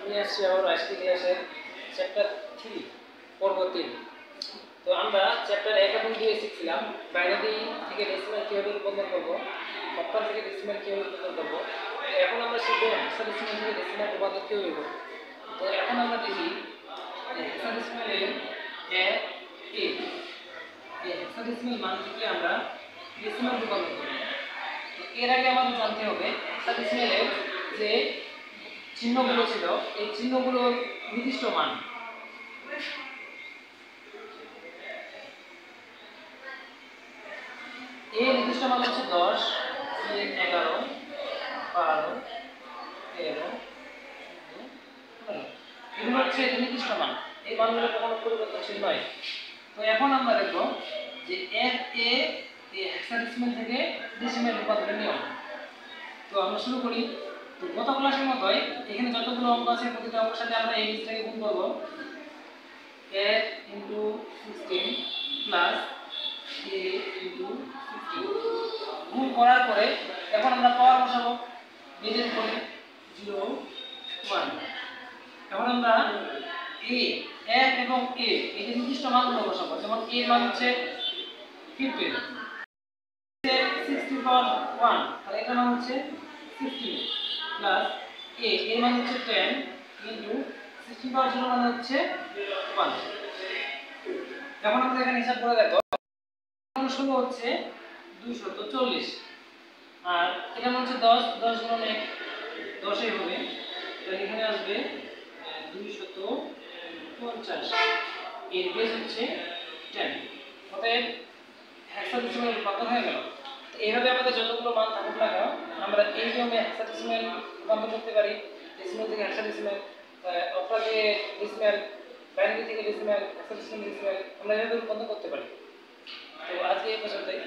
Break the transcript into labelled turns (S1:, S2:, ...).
S1: নিয়ে আসছি আমার আজকে ক্লাসের চ্যাপ্টার 3 পর্ব 3। তো আমরা চ্যাপ্টার 1 এবং 2 শিখছিলাম বাইনারি থেকে ডেসিমাল কিভাবে রূপান্তর করব, অক্টাল থেকে ডেসিমাল কিভাবে রূপান্তর করব। এখন আমরা শিখব হেক্সাডেসিমাল থেকে ডেসিমাল রূপান্তর কিভাবে করব। তো এখন আমরা দেখি হেক্সাডেসিমালের এই হেক্সাডেসিমাল মান থেকে আমরা ডেসিমাল রূপান্তর করব। তো এর আগে আমাদের জানতে হবে হেক্সাডেসিমালের যে চিহ্নগুলো ছিল এই চিহ্নগুলোর নির্দিষ্ট মান। এর নির্দিষ্ট মান হচ্ছে 10, 11, 12, 13, এগুলো হচ্ছে এর নির্দিষ্ট মান। এই মানগুলো কখনো পরিবর্তনশীল নয়। তো এখন আমরা দেখব যে এর এই হেক্সাডেসিমাল থেকে ডেসিমাল রূপান্তরের নিয়ম। তো আমরা শুরু করি। তো গত ক্লাসের মতোই এখানে যতগুলো অঙ্ক আছে প্রতিটা অঙ্কের সাথে আমরা এই জিনিসটাকে গুণ করব। 8 into 16 plus a into 16 গুণ করার পরে এখন আমরা পাওয়ার বসাবো। ডিভাইড করে 0 1। এখন আমরা a এবং a এই যে নির্দিষ্ট মানগুলো বসাবো। যেমন a এর মান হচ্ছে 15, 60 পাওয়ার 1, তাহলে এটার মান হচ্ছে 15 প্লাস a এর মান হচ্ছে 10 ইনটু 16 পাওয়ার 0 মান হচ্ছে 1। এখন আমরা এখানে হিসাব করে দেখো। ষোলো হচ্ছে 240 আর এটা হচ্ছে 10 10 গুণন 1 10 হবে, তাহলে এখানে আসবে 250। এর বেস হচ্ছে 10। অতএব হেক্সাডেসিমাল রূপান্তর হয়ে গেল। এইভাবে আমাদের যতগুলো মান থাকুক না কেন আমরা এই নিয়মে হেক্সাডেসিমাল রূপান্তর করতে পারি। ডেসিমাল থেকে হেক্সাডেসিমাল, অক্টাল থেকে ডেসিমাল, বাইনারি থেকে ডেসিমাল, হেক্সাডেসিমাল ডেসিমাল আমরা এভাবে রূপান্তর করতে পারি। তো আজকে এই পর্যন্তই।